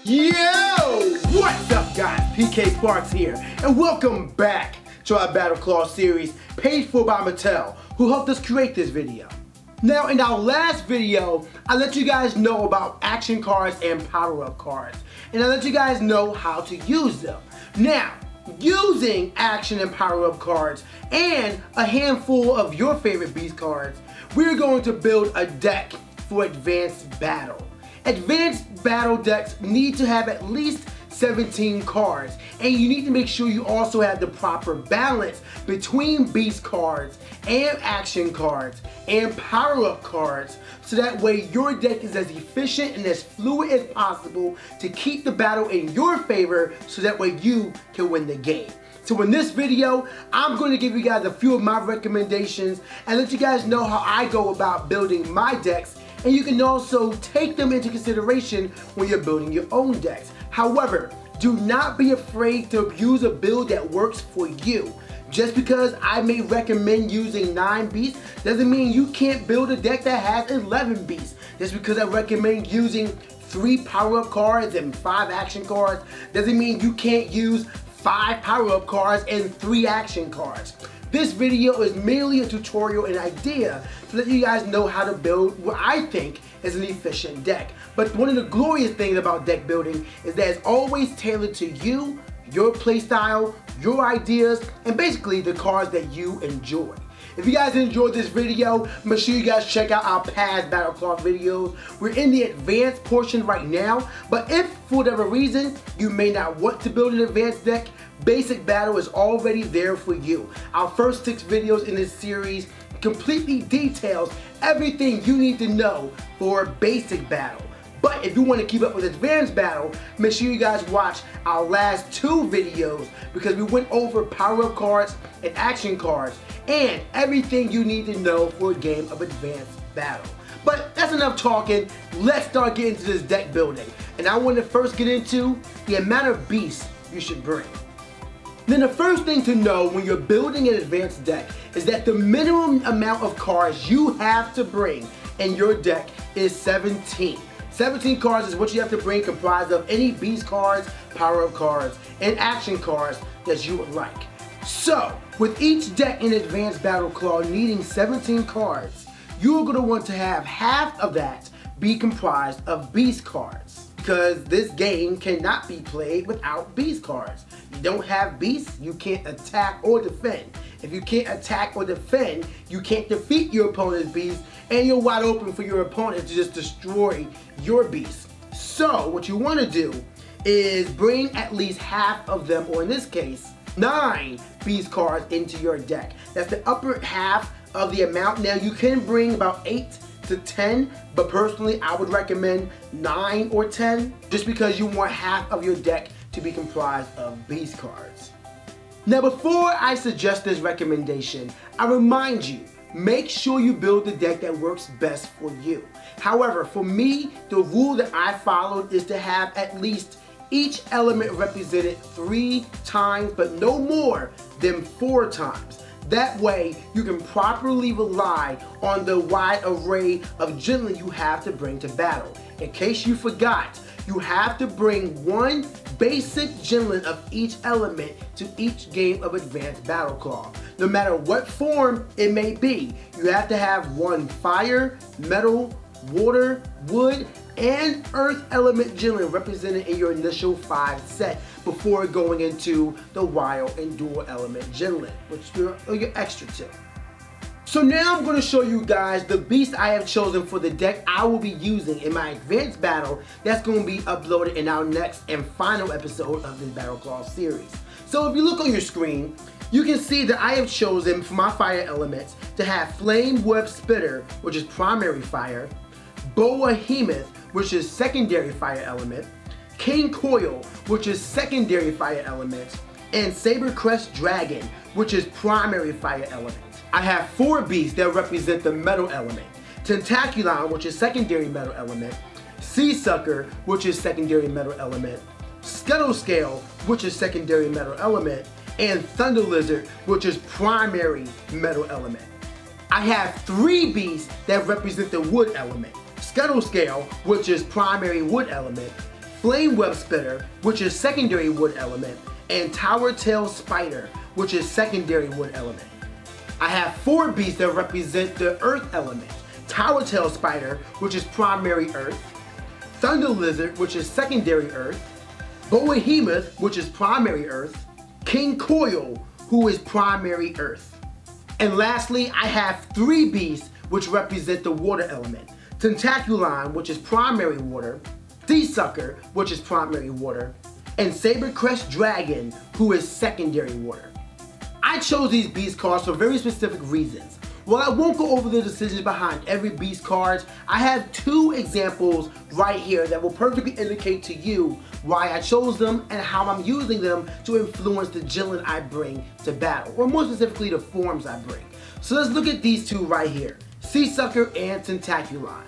Yo! What's up, guys? PKSparkxx here, and welcome back to our BattleClaw series paid for by Mattel, who helped us create this video. Now, in our last video, I let you guys know about action cards and power-up cards, and I let you guys know how to use them. Now, using action and power-up cards and a handful of your favorite beast cards, we're going to build a deck for advanced battle. Advanced battle decks need to have at least 17 cards, and you need to make sure you also have the proper balance between beast cards and action cards and power-up cards, so that way your deck is as efficient and as fluid as possible to keep the battle in your favor, so that way you can win the game. So in this video, I'm going to give you guys a few of my recommendations and let you guys know how I go about building my decks, and you can also take them into consideration when you're building your own decks. However, do not be afraid to use a build that works for you. Just because I may recommend using 9 beasts doesn't mean you can't build a deck that has 11 beasts. Just because I recommend using 3 power-up cards and 5 action cards doesn't mean you can't use 5 power-up cards and 3 action cards. This video is merely a tutorial and idea to let you guys know how to build what I think is an efficient deck. But one of the glorious things about deck building is that it's always tailored to you, your playstyle, your ideas, and basically the cards that you enjoy. If you guys enjoyed this video, make sure you guys check out our past BattleClaw videos. We're in the advanced portion right now, but if for whatever reason you may not want to build an advanced deck, Basic Battle is already there for you. Our first 6 videos in this series completely details everything you need to know for Basic Battle. But if you want to keep up with Advanced Battle, make sure you guys watch our last 2 videos, because we went over power-up cards and action cards and everything you need to know for a game of Advanced Battle. But that's enough talking. Let's start getting into this deck building. And I want to first get into the amount of beasts you should bring. Then the first thing to know when you're building an advanced deck is that the minimum amount of cards you have to bring in your deck is 17. 17 cards is what you have to bring, comprised of any beast cards, power-up cards, and action cards that you would like. So, with each deck in Advanced BattleClaw needing 17 cards, you're going to want to have half of that be comprised of beast cards, because this game cannot be played without beast cards. You don't have beasts, you can't attack or defend. If you can't attack or defend, you can't defeat your opponent's beast, and you're wide open for your opponent to just destroy your beast. So what you want to do is bring at least half of them, or in this case, 9 beast cards into your deck. That's the upper half of the amount. Now you can bring about 8 to 10, but personally I would recommend 9 or 10, just because you want half of your deck to be comprised of beast cards. Now before I suggest this recommendation, I remind you, make sure you build the deck that works best for you. However, for me, the rule that I followed is to have at least each element represented 3 times, but no more than 4 times. That way, you can properly rely on the wide array of Jinlin you have to bring to battle. In case you forgot, you have to bring 1 basic Jinlin of each element to each game of Advanced BattleClaw. No matter what form it may be, you have to have 1 fire, metal, water, wood, and earth element Jinlin represented in your initial 5 set before going into the wild and dual element Jinlin, which you're extra to. So now I'm going to show you guys the beast I have chosen for the deck I will be using in my advanced battle that's going to be uploaded in our next and final episode of this BattleClaw series. So if you look on your screen, you can see that I have chosen for my fire elements to have Flame Web Spitter, which is primary fire, Boa Hemoth, which is secondary fire element, King Coil, which is secondary fire element, and Saber Crest Dragon, which is primary fire element. I have 4 beasts that represent the metal element, Tentaculon, which is secondary metal element, Sea Sucker, which is secondary metal element, Scuttle Scale, which is secondary metal element, and Thunder Lizard, which is primary metal element. I have 3 beasts that represent the wood element, Scuttle Scale, which is primary wood element, Flame Web Spitter, which is secondary wood element, and Tower Tail Spider, which is secondary wood element. I have 4 beasts that represent the earth element. Tower Tail Spider, which is primary earth, Thunder Lizard, which is secondary earth, Behemoth, which is primary earth, King Coil, who is primary earth. And lastly, I have 3 beasts which represent the water element. Tentaculon, which is primary water, Seasucker, which is primary water, and Saber-Crest Dragon, who is secondary water. I chose these beast cards for very specific reasons. While I won't go over the decisions behind every beast card, I have 2 examples right here that will perfectly indicate to you why I chose them and how I'm using them to influence the Jinlin I bring to battle, or more specifically the forms I bring. So let's look at these 2 right here, Seasucker and Tentaculon.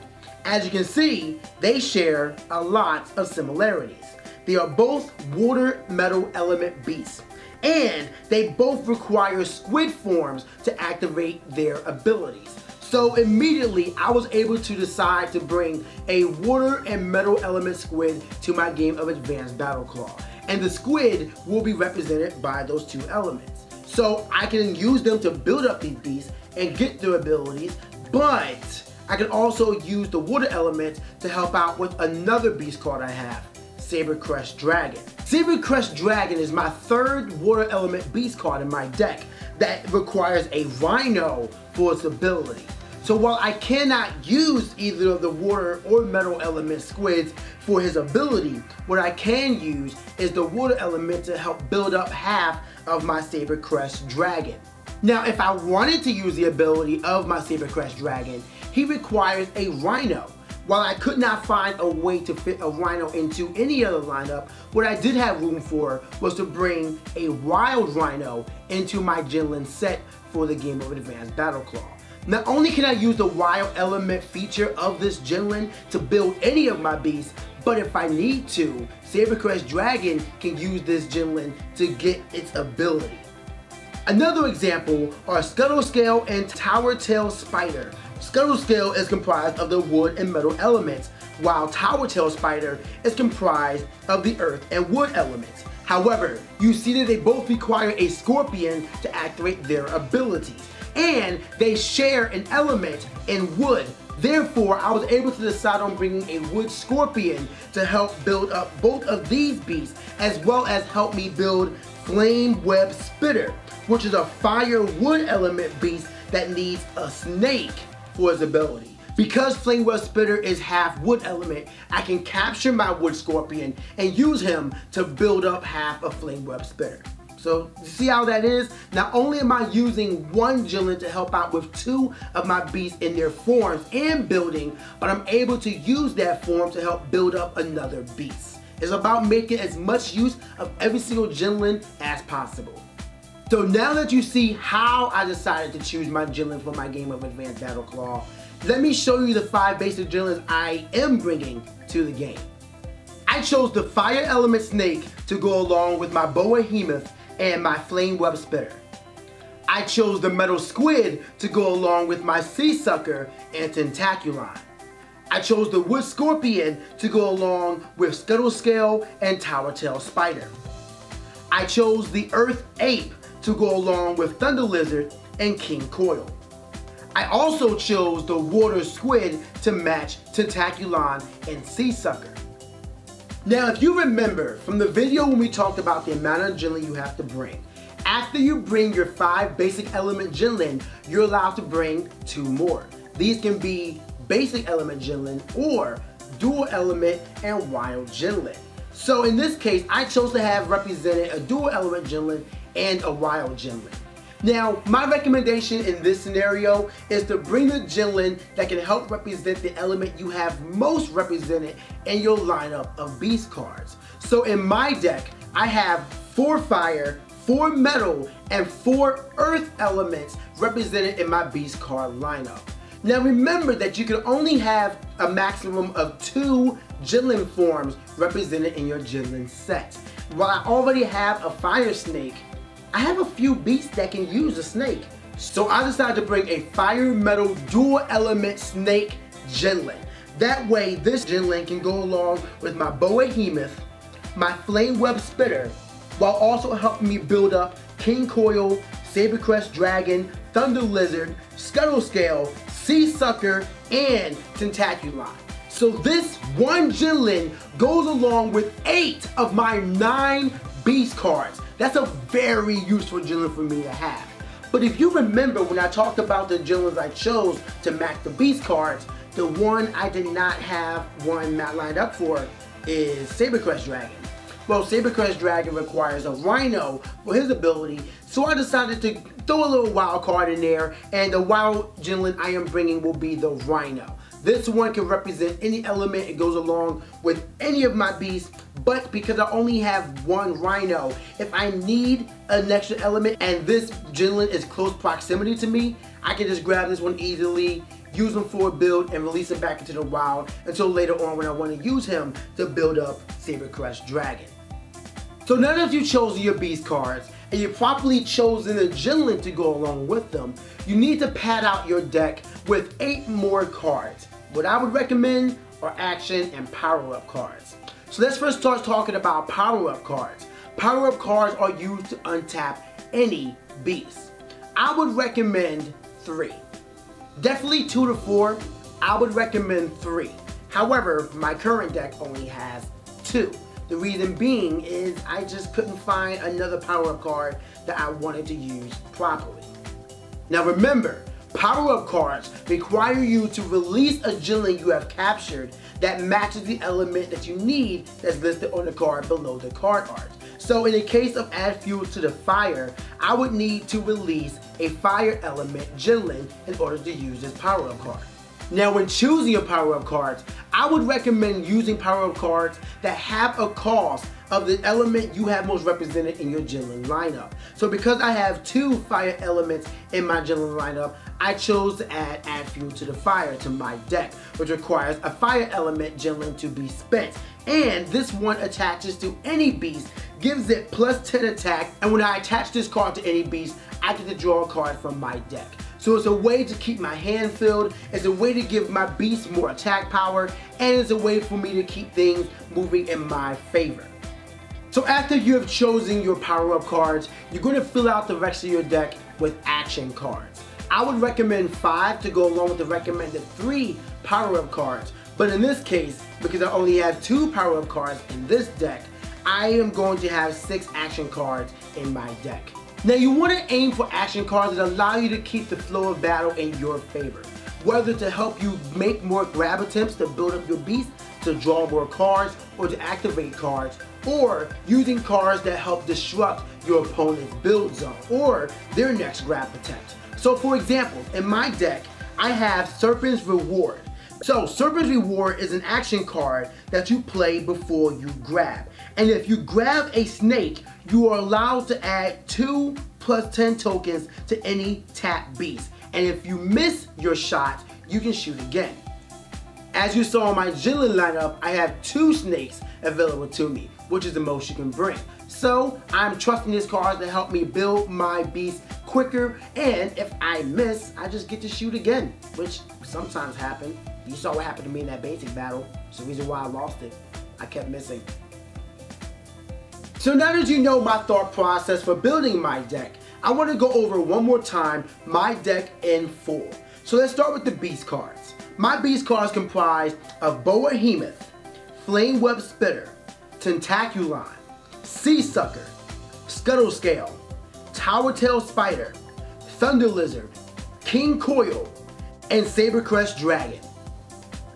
As you can see, they share a lot of similarities. They are both water metal element beasts, and they both require squid forms to activate their abilities. So immediately I was able to decide to bring a water and metal element squid to my game of Advanced BattleClaw. And the squid will be represented by those 2 elements. So I can use them to build up these beasts and get their abilities, but I can also use the water element to help out with another beast card I have, Saber-Crest Dragon. Saber-Crest Dragon is my 3rd water element beast card in my deck that requires a Rhino for its ability. So while I cannot use either of the water or metal element squids for his ability, what I can use is the water element to help build up half of my Saber-Crest Dragon. Now, if I wanted to use the ability of my Saber-Crest Dragon, he requires a Rhino. While I could not find a way to fit a Rhino into any other lineup, what I did have room for was to bring a Wild Rhino into my Jinlin set for the game of Advanced BattleClaw. Not only can I use the Wild Element feature of this Jinlin to build any of my beasts, but if I need to, Saber-Crest Dragon can use this Jinlin to get its ability. Another example are Scuttlescale and Tower Tail Spider. Scuttlescale is comprised of the wood and metal elements, while Tower Tail Spider is comprised of the earth and wood elements. However, you see that they both require a scorpion to activate their abilities, and they share an element in wood. Therefore, I was able to decide on bringing a wood scorpion to help build up both of these beasts, as well as help me build Flame Web Spitter, which is a fire wood element beast that needs a snake for his ability. Because Flame Web Spitter is half wood element, I can capture my wood scorpion and use him to build up half of Flame Web Spitter. So you see how that is? Not only am I using one Jinlin to help out with 2 of my beasts in their forms and building, but I'm able to use that form to help build up another beast. It's about making as much use of every single Jinlin as possible. So now that you see how I decided to choose my Jinlin for my game of Advanced BattleClaw, let me show you the 5 basic Jinlins I am bringing to the game. I chose the Fire Element Snake to go along with my Behemoth and my Flame Web Spitter. I chose the Metal Squid to go along with my Seasucker and Tentaculon. I chose the Wood Scorpion to go along with Scuttlescale and Tower Tail Spider. I chose the Earth Ape to go along with Thunder Lizard and King Coil. I also chose the Water Squid to match Tentaculon and Seasucker. Now, if you remember from the video when we talked about the amount of Jinlin you have to bring, after you bring your 5 basic element Jinlin, you're allowed to bring 2 more. These can be basic element Jinlin or dual element and wild Jinlin. So in this case, I chose to have represented a dual element Jinlin and a wild Jinlin. Now, my recommendation in this scenario is to bring the Jinlin that can help represent the element you have most represented in your lineup of beast cards. So in my deck, I have 4 fire, 4 metal, and 4 earth elements represented in my beast card lineup. Now remember that you can only have a maximum of 2 Jinlin forms represented in your Jinlin set. While I already have a fire snake, I have a few beasts that can use a snake. So I decided to bring a fire metal dual element snake Jinlin. That way, this Jinlin can go along with my Behemoth, my Flame Web Spitter, while also helping me build up King Coil, Sabercrest Dragon, Thunder Lizard, Scuttle Scale, Sea Sucker, and Tentaculon. So this one Jinlin goes along with 8 of my 9 Beast cards. That's a very useful Jinlin for me to have. But if you remember when I talked about the Jinlins I chose to match the Beast cards, the one I did not have one mat lined up for is Sabercrest Dragon. Well, Sabercrest Dragon requires a Rhino for his ability, so I decided to throw a little wild card in there, and the wild Jinlin I am bringing will be the Rhino. This one can represent any element. It goes along with any of my beasts, but because I only have one Rhino, if I need an extra element and this Jinlin is close proximity to me, I can just grab this one easily, use him for a build, and release him back into the wild until later on when I want to use him to build up Sabercrest Dragon. So now that you've chosen your beast cards, and you've properly chosen a Jinlin to go along with them, you need to pad out your deck with 8 more cards. What I would recommend are action and power-up cards. So let's first start talking about power-up cards. Power-up cards are used to untap any beast. I would recommend 3. Definitely 2 to 4. I would recommend 3. However, my current deck only has 2. The reason being is I just couldn't find another power-up card that I wanted to use properly. Now remember, power-up cards require you to release a Jinlin you have captured that matches the element that you need that's listed on the card below the card art. So in the case of add fuel to the fire, I would need to release a fire element Jinlin in order to use this power-up card. Now when choosing your power-up cards, I would recommend using power-up cards that have a cost of the element you have most represented in your Jinlin lineup. So because I have 2 fire elements in my Jinlin lineup, I chose to add fuel to the fire to my deck, which requires a fire element Jinlin to be spent. And this one attaches to any beast, gives it plus 10 attack, and when I attach this card to any beast, I get to draw a card from my deck. So it's a way to keep my hand filled, it's a way to give my beast more attack power, and it's a way for me to keep things moving in my favor. So after you have chosen your power-up cards, you're going to fill out the rest of your deck with action cards. I would recommend 5 to go along with the recommended 3 power-up cards, but in this case, because I only have 2 power-up cards in this deck, I am going to have 6 action cards in my deck. Now you want to aim for action cards that allow you to keep the flow of battle in your favor, whether to help you make more grab attempts to build up your beast, to draw more cards, or to activate cards, or using cards that help disrupt your opponent's build zone or their next grab attempt. So for example, in my deck, I have Serpent's Reward. So Serpent's Reward is an action card that you play before you grab. And if you grab a snake, you are allowed to add 2 plus 10 tokens to any tapped beast. And if you miss your shot, you can shoot again. As you saw in my Jinlin lineup, I have 2 snakes available to me, which is the most you can bring. So I'm trusting this card to help me build my beast quicker, and if I miss, I just get to shoot again, which sometimes happens. You saw what happened to me in that basic battle. It's the reason why I lost it. I kept missing. So now that you know my thought process for building my deck, I want to go over one more time my deck in full. So let's start with the beast cards. My beast cards comprise of Behemoth, Flame Web Spitter, Tentaculon, Sea Sucker, Scuttle Scale, Tower Tail Spider, Thunder Lizard, King Coil, and Sabercrest Dragon.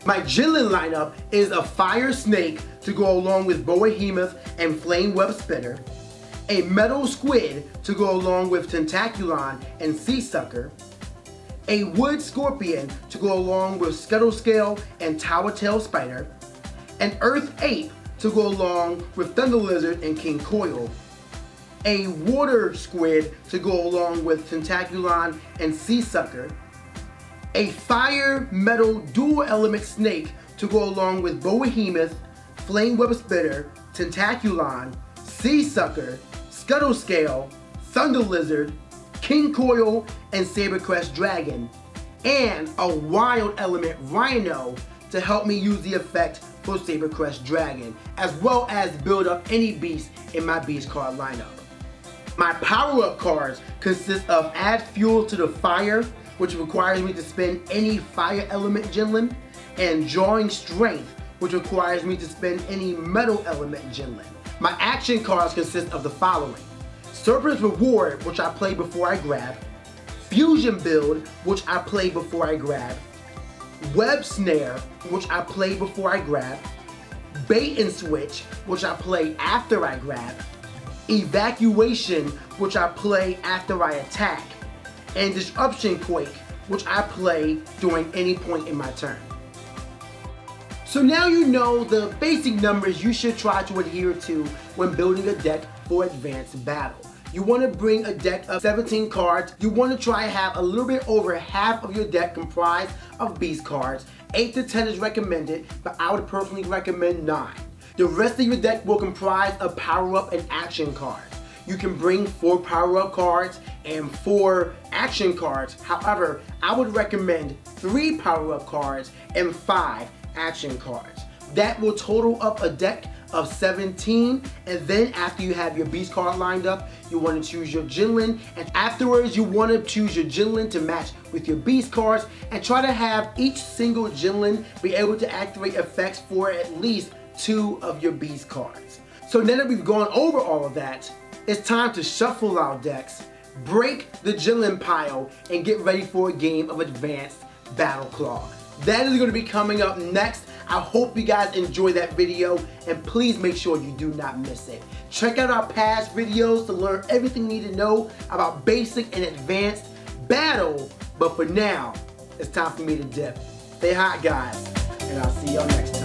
My Jinlin lineup is a Fire Snake to go along with Behemoth and Flame Web Spitter, a Metal Squid to go along with Tentaculon and Sea Sucker, a Wood Scorpion to go along with Scuttle Scale and Tower Tail Spider, an Earth Ape to go along with Thunder Lizard and King Coil, a Water Squid to go along with Tentaculon and Sea Sucker, a Fire Metal Dual Element Snake to go along with Behemoth, Flame Web Spitter, Tentaculon, Sea Sucker, Scuttle Scale, Thunder Lizard, King Coil, and Sabercrest Dragon, and a Wild Element Rhino to help me use the effect for Saber Crest Dragon, as well as build up any beast in my beast card lineup. My power-up cards consist of Add Fuel to the Fire, which requires me to spend any fire element Jinlin, and Drawing Strength, which requires me to spend any metal element Jinlin. My action cards consist of the following: Serpent's Reward, which I play before I grab, Fusion Build, which I play before I grab, Web Snare, which I play before I grab, Bait and Switch, which I play after I grab, Evacuation, which I play after I attack, and Disruption Quake, which I play during any point in my turn. So now you know the basic numbers you should try to adhere to when building a deck for advanced battle. You want to bring a deck of 17 cards. You want to try to have a little bit over half of your deck comprised of beast cards. 8 to 10 is recommended, but I would personally recommend 9. The rest of your deck will comprise of power-up and action cards. You can bring 4 power-up cards and 4 action cards. However, I would recommend 3 power-up cards and 5 action cards. That will total up a deck of 17, and then after you have your beast card lined up, you want to choose your Jinlin, and afterwards you want to choose your Jinlin to match with your beast cards, and try to have each single Jinlin be able to activate effects for at least 2 of your beast cards. So now that we've gone over all of that, it's time to shuffle our decks, break the Jinlin pile, and get ready for a game of advanced BattleClaw. That is going to be coming up next. I hope you guys enjoy that video, and please make sure you do not miss it. Check out our past videos to learn everything you need to know about basic and advanced battle. But for now, it's time for me to dip. Stay hot, guys, and I'll see y'all next time.